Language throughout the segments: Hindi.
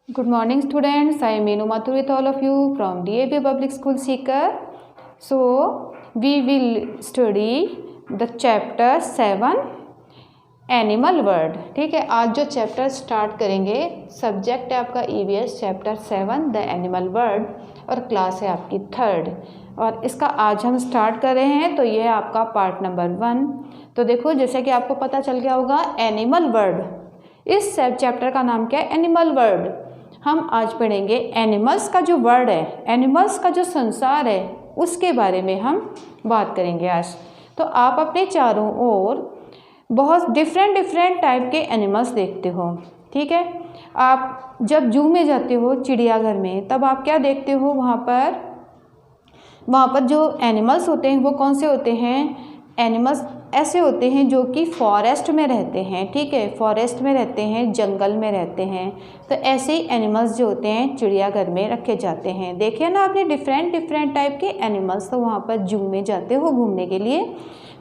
Good morning, students. I am Meenu Mathur with all of you from DAB Public School Seeker. So, we will study the chapter 7 animal word. ठीक है, आज जो चैप्टर स्टार्ट करेंगे, सब्जेक्ट है आपका EVS chapter 7 the animal word और क्लास है आपकी 3rd. और इसका आज हम स्टार्ट कर रहे हैं. तो ये है आपका पार्ट नंबर 1. तो देखो, जैसे कि आपको पता चल गया होगा, एनिमल वर्ड, इस चैप्टर का नाम क्या है? Animal word. हम आज पढ़ेंगे एनिमल्स का जो वर्ड है, एनिमल्स का जो संसार है, उसके बारे में हम बात करेंगे आज. तो आप अपने चारों ओर बहुत डिफरेंट टाइप के एनिमल्स देखते हो. ठीक है, आप जब जू में जाते हो, चिड़ियाघर में, तब आप क्या देखते हो? वहाँ पर जो एनिमल्स होते हैं वो कौन से होते हैं? एनिमल्स ऐसे होते हैं जो कि फॉरेस्ट में रहते हैं. ठीक है, फॉरेस्ट में रहते हैं, जंगल में रहते हैं. तो ऐसे ही एनिमल्स जो होते हैं चिड़ियाघर में रखे जाते हैं. देखिए ना आपने, डिफरेंट टाइप के एनिमल्स. तो वहाँ पर जू में जाते हो घूमने के लिए,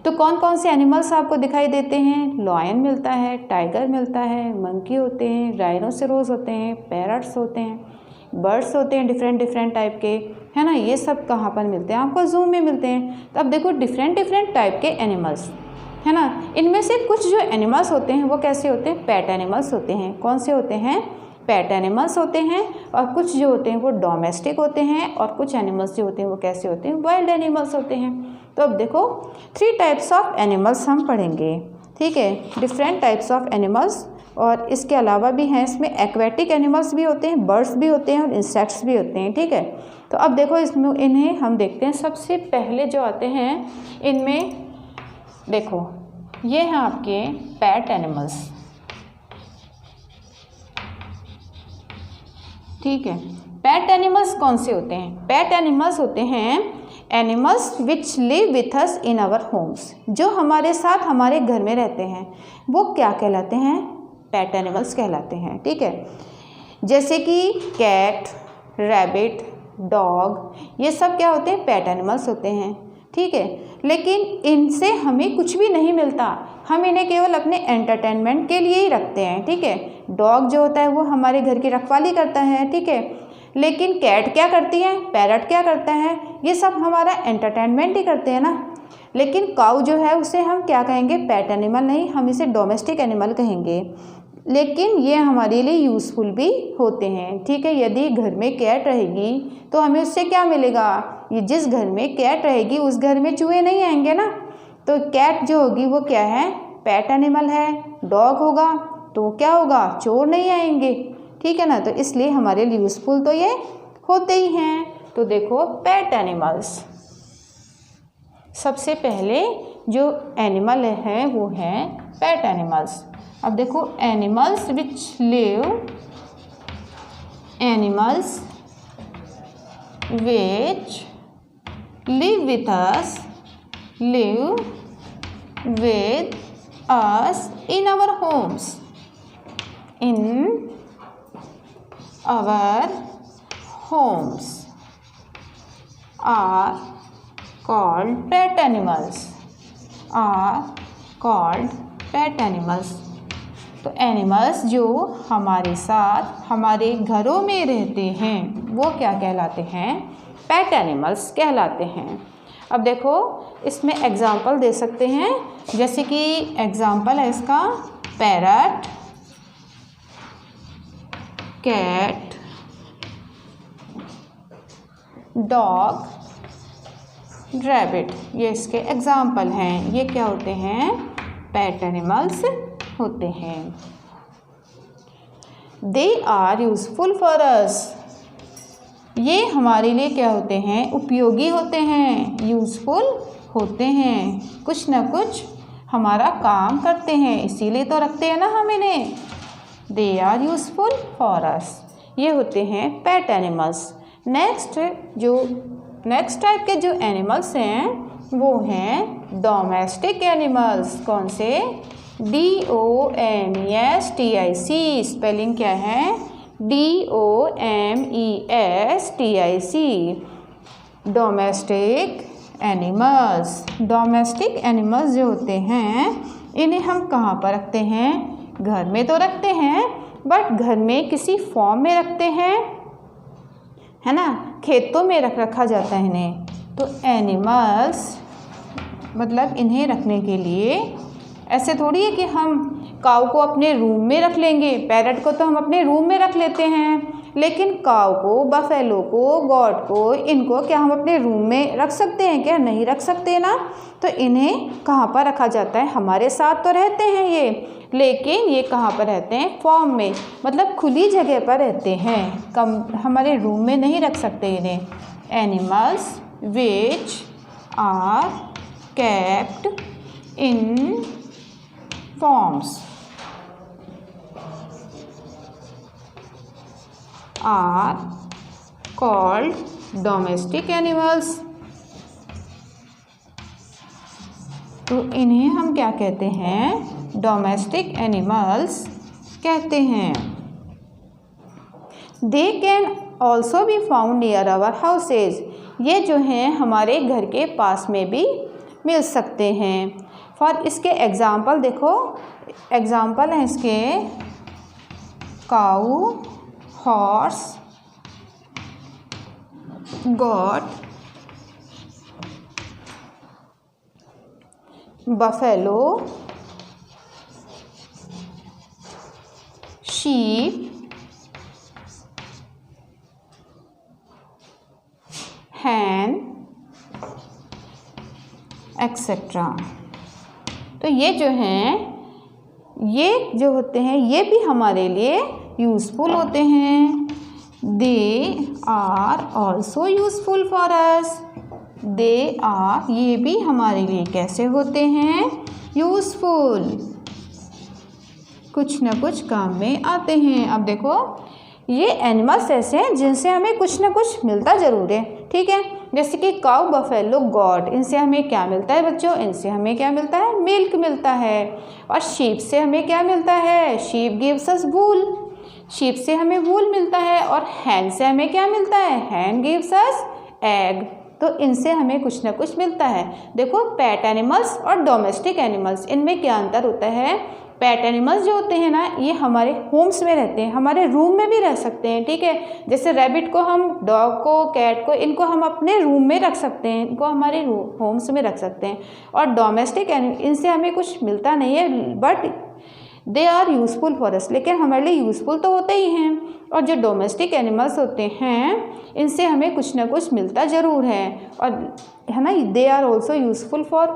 तो कौन कौन से एनिमल्स आपको दिखाई देते हैं? लॉयन मिलता है, टाइगर मिलता है, मंकी होते हैं, राइनोसेरोस होते हैं, पैरट्स होते हैं, बर्ड्स होते हैं डिफरेंट टाइप के, है ना. ये सब कहाँ पर मिलते हैं? आपको जू में मिलते हैं. तो अब देखो, डिफरेंट टाइप के एनिमल्स, है ना. इनमें से कुछ जो एनिमल्स होते हैं वो कैसे होते हैं? पेट एनिमल्स होते हैं. कौन से होते हैं? पेट एनिमल्स होते हैं. और कुछ जो होते हैं वो डोमेस्टिक होते हैं. और कुछ एनिमल्स जो होते हैं वो कैसे होते हैं? वाइल्ड एनिमल्स होते हैं. तो अब देखो, 3 टाइप्स ऑफ एनिमल्स हम पढ़ेंगे. ठीक है, डिफरेंट टाइप्स ऑफ एनिमल्स. और इसके अलावा भी हैं, इसमें एक्वेटिक एनिमल्स भी होते हैं, बर्ड्स भी होते हैं और इंसेक्ट्स भी होते हैं. ठीक है, तो अब देखो, इसमें इन्हें हम देखते हैं. सबसे पहले जो आते हैं इनमें, देखो, ये हैं आपके पेट एनिमल्स. ठीक है, पेट एनिमल्स कौन से होते हैं? पेट एनिमल्स होते हैं animals which live with us in our homes. जो हमारे साथ हमारे घर में रहते हैं वो क्या कहलाते हैं? पेट एनिमल्स कहलाते हैं. ठीक है, जैसे कि कैट, रैबिट, डॉग, ये सब क्या होते हैं? पेट एनिमल्स होते हैं. ठीक है, लेकिन इनसे हमें कुछ भी नहीं मिलता. हम इन्हें केवल अपने एंटरटेनमेंट के लिए ही रखते हैं. ठीक है, डॉग जो होता है वो हमारे घर की रखवाली करता है. ठीक है, लेकिन कैट क्या करती है, पैरट क्या करता है, ये सब हमारा एंटरटेनमेंट ही करते हैं ना. लेकिन काऊ जो है उसे हम क्या कहेंगे? पेट एनिमल नहीं, हम इसे डोमेस्टिक एनिमल कहेंगे. लेकिन ये हमारे लिए यूज़फुल भी होते हैं. ठीक है, यदि घर में कैट रहेगी तो हमें उससे क्या मिलेगा? ये जिस घर में कैट रहेगी उस घर में चूहे नहीं आएंगे ना. तो कैट जो होगी वो क्या है? पेट एनिमल है. डॉग होगा तो क्या होगा? चोर नहीं आएंगे. ठीक है ना, तो इसलिए हमारे लिए यूज़फुल तो ये होते ही हैं. तो देखो, पेट एनिमल्स, सबसे पहले जो एनिमल है वो है पेट एनिमल्स. अब देखो, animals which live with us in our homes. are called pet animals. तो एनिमल्स जो हमारे साथ हमारे घरों में रहते हैं वो क्या कहलाते हैं? पेट एनिमल्स कहलाते हैं. अब देखो, इसमें एग्जाम्पल दे सकते हैं. जैसे कि एग्जाम्पल है इसका पैरट, कैट, डॉग, रैबिट. ये इसके एग्जाम्पल हैं. ये क्या होते हैं? पेट एनिमल्स होते हैं. They are useful for us. ये हमारे लिए क्या होते हैं? उपयोगी होते हैं, यूजफुल होते हैं, कुछ ना कुछ हमारा काम करते हैं, इसीलिए तो रखते हैं ना हम इन्हें. They are useful for us. ये होते हैं पेट एनिमल्स. नेक्स्ट टाइप के जो एनिमल्स हैं वो हैं डोमेस्टिक एनिमल्स. कौन से? DOMESTIC. स्पेलिंग क्या है? DOMESTIC. Domestic animals. Domestic animals जो होते हैं इन्हें हम कहाँ पर रखते हैं? घर में तो रखते हैं, बट घर में किसी फॉर्म में रखते हैं, है ना, खेतों में रखा जाता है इन्हें। तो एनिमल्स मतलब इन्हें रखने के लिए ऐसे थोड़ी है कि हम काऊ को अपने रूम में रख लेंगे, पैरट को तो हम अपने रूम में रख लेते हैं, लेकिन काऊ को, बफेलो को, गॉट को, इनको क्या हम अपने रूम में रख सकते हैं क्या? नहीं रख सकते ना। तो इन्हें कहाँ पर रखा जाता है? हमारे साथ तो रहते हैं ये, लेकिन ये कहाँ पर रहते हैं? फॉर्म में, मतलब खुली जगह पर रहते हैं, हमारे रूम में नहीं रख सकते इन्हें। Animals which are kept in farms are called domestic animals. तो इन्हें हम क्या कहते हैं? डोमेस्टिक एनिमल्स कहते हैं। They can also be found near our houses. ये जो हैं हमारे घर के पास में भी मिल सकते हैं। फॉर इसके एग्ज़ाम्पल देखो, एग्ज़ाम्पल हैं इसके काऊ, हॉर्स, गॉट, बफेलो, शीप, हैन, एक्सेट्रा। तो ये जो हैं, ये जो होते हैं, ये भी हमारे लिए यूज़फुल होते हैं। They are also useful for us. They are, ये भी हमारे लिए कैसे होते हैं? यूज़फुल, कुछ ना कुछ काम में आते हैं। अब देखो, ये एनिमल्स ऐसे हैं जिनसे हमें कुछ ना कुछ मिलता ज़रूर है, ठीक है। जैसे कि काऊ, बफेलो, गॉट, इनसे हमें क्या मिलता है बच्चों? इनसे हमें क्या मिलता है? मिल्क मिलता है। और शीप से हमें क्या मिलता है? शीप गिव्स अस वूल, शीप से हमें वूल मिलता है। और हैन से हमें क्या मिलता है? हैन गिव्स अस एग। तो इनसे हमें कुछ ना कुछ मिलता है। देखो, पेट एनिमल्स और डोमेस्टिक एनिमल्स, इनमें क्या अंतर होता है? पेट एनिमल्स जो होते हैं ना, ये हमारे होम्स में रहते हैं, हमारे रूम में भी रह सकते हैं, ठीक है। जैसे रैबिट को हम, डॉग को, कैट को, इनको हम अपने रूम में रख सकते हैं, इनको हमारे होम्स में रख सकते हैं। और डोमेस्टिक इनसे हमें कुछ मिलता नहीं है, but they are useful for us, लेकिन हमारे लिए यूज़फुल तो होते ही हैं। और जो डोमेस्टिक एनिमल्स होते हैं, इनसे हमें कुछ ना कुछ मिलता ज़रूर है, और है ना, they are also useful for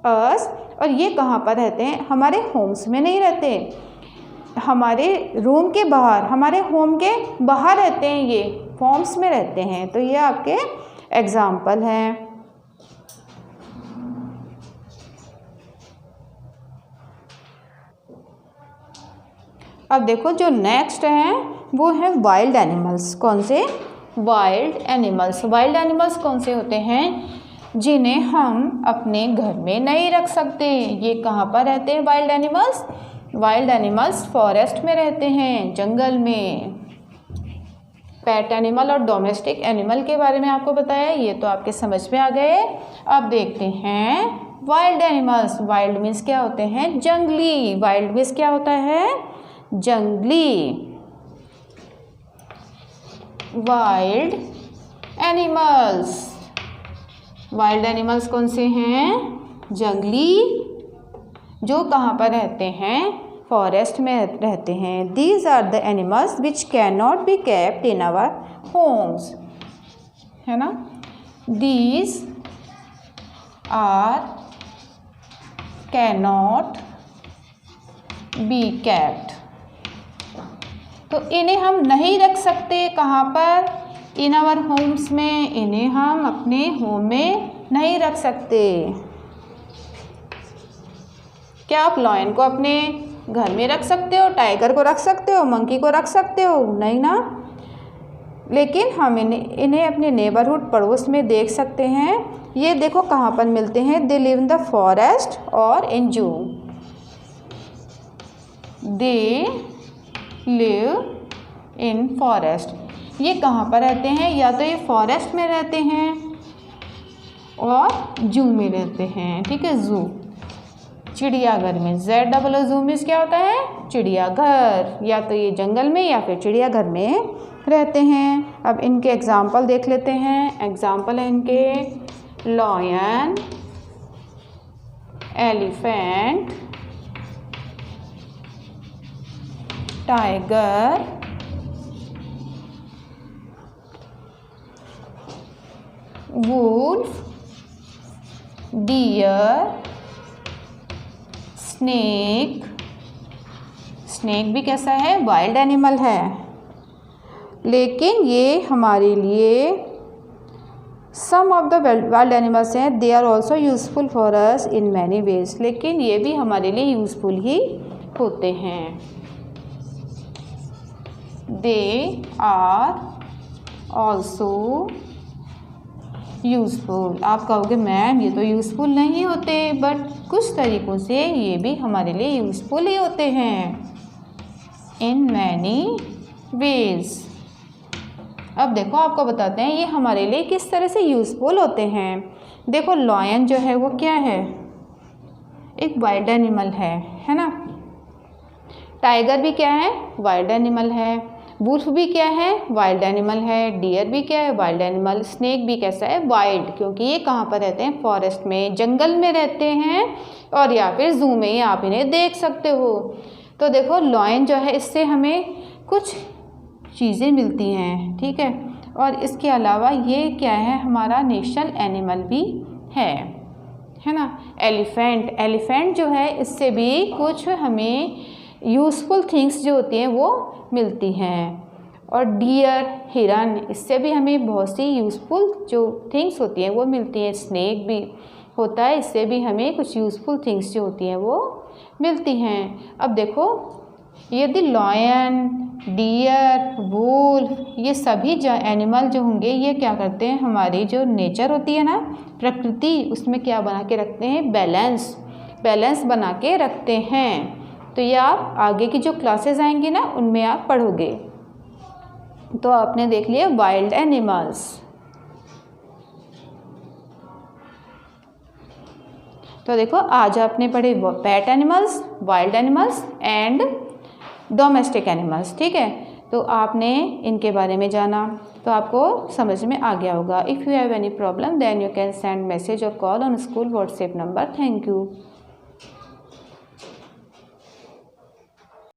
us. और ये कहाँ पर रहते हैं? हमारे होम्स में नहीं रहते, हमारे रूम के बाहर, हमारे होम के बाहर रहते हैं, ये फॉर्म्स में रहते हैं। तो ये आपके एग्जाम्पल हैं। अब देखो, जो नेक्स्ट हैं वो है वाइल्ड एनिमल्स। कौन से? Wild animals. वाइल्ड एनिमल्स कौन से होते हैं? जिन्हें हम अपने घर में नहीं रख सकते। ये कहाँ पर रहते हैं wild animals? Wild animals forest में रहते हैं, जंगल में। पेट एनिमल और डोमेस्टिक एनिमल के बारे में आपको बताया, ये तो आपके समझ में आ गए। अब देखते हैं वाइल्ड एनिमल्स। वाइल्ड मीन्स क्या होते हैं? जंगली। वाइल्ड मीन्स क्या होता है? जंगली। वाइल्ड एनिमल्स, वाइल्ड एनिमल्स कौन से हैं? जंगली, जो कहाँ पर रहते हैं? फॉरेस्ट में रहते हैं। These are the animals which can not be kept in our homes, है ना। These are can not be kept. तो इन्हें हम नहीं रख सकते, कहाँ पर? इन आवर होम्स में। इन्हें हम अपने होम में नहीं रख सकते। क्या आप लॉयन को अपने घर में रख सकते हो? टाइगर को रख सकते हो? मंकी को रख सकते हो? नहीं ना। लेकिन हम इन्हें अपने नेबरहुड, पड़ोस में देख सकते हैं। ये देखो कहाँ पर मिलते हैं? They live in the forest और इन जू। दे लिव इन फॉरेस्ट, ये कहाँ पर रहते हैं? या तो ये फॉरेस्ट में रहते हैं और जू में रहते हैं, ठीक है, जू, चिड़ियाघर में। ZOO मीन्स क्या होता है? चिड़ियाघर। या तो ये जंगल में या फिर चिड़ियाघर में रहते हैं। अब इनके एग्जाम्पल देख लेते हैं। एग्जाम्पल है इनके lion, elephant, tiger, wolf, deer, snake. Snake भी कैसा है? वाइल्ड एनिमल है, लेकिन ये हमारे लिए some of the wild animals हैं, they are also useful for us in many ways. लेकिन ये भी हमारे लिए यूजफुल ही होते हैं। They are also useful. आप कहोगे मैम ये तो यूज़फुल नहीं होते, बट कुछ तरीक़ों से ये भी हमारे लिए यूज़फुल ही होते हैं इन मैनी वेज। अब देखो आपको बताते हैं ये हमारे लिए किस तरह से यूज़फुल होते हैं। देखो लॉयन जो है वो क्या है? एक वाइल्ड एनिमल है ना। टाइगर भी क्या है? वाइल्ड एनिमल है। वुल्फ भी क्या है? वाइल्ड एनिमल है। डियर भी क्या है? Wild animal. स्नेक भी कैसा है? वाइल्ड, क्योंकि ये कहाँ पर रहते हैं? फॉरेस्ट में, जंगल में रहते हैं, और या फिर जू में आप इन्हें देख सकते हो। तो देखो लॉयन जो है इससे हमें कुछ चीज़ें मिलती हैं, ठीक है। और इसके अलावा ये क्या है? हमारा नेशनल एनिमल भी है ना। एलिफेंट जो है इससे भी कुछ हमें यूज़फुल थिंग्स जो होती हैं वो मिलती हैं। और डियर, हिरन, इससे भी हमें बहुत सी यूज़फुल जो थिंग्स होती हैं वो मिलती हैं। स्नेक भी होता है, इससे भी हमें कुछ यूज़फुल थिंग्स जो होती हैं वो मिलती हैं। अब देखो यदि लॉयन, डियर, वुल्फ, ये सभी जो एनिमल जो होंगे ये क्या करते हैं? हमारी जो नेचर होती है ना, प्रकृति, उसमें क्या बना के रखते हैं? बैलेंस बना के रखते हैं। तो ये आप आगे की जो क्लासेस आएंगी ना उनमें आप पढ़ोगे। तो आपने देख लिया वाइल्ड एनिमल्स। तो देखो आज आपने पढ़े pet animals, wild animals and domestic animals, ठीक है। तो आपने इनके बारे में जाना तो आपको समझ में आ गया होगा। If you have any problem then you can send message और call on school WhatsApp number. Thank you.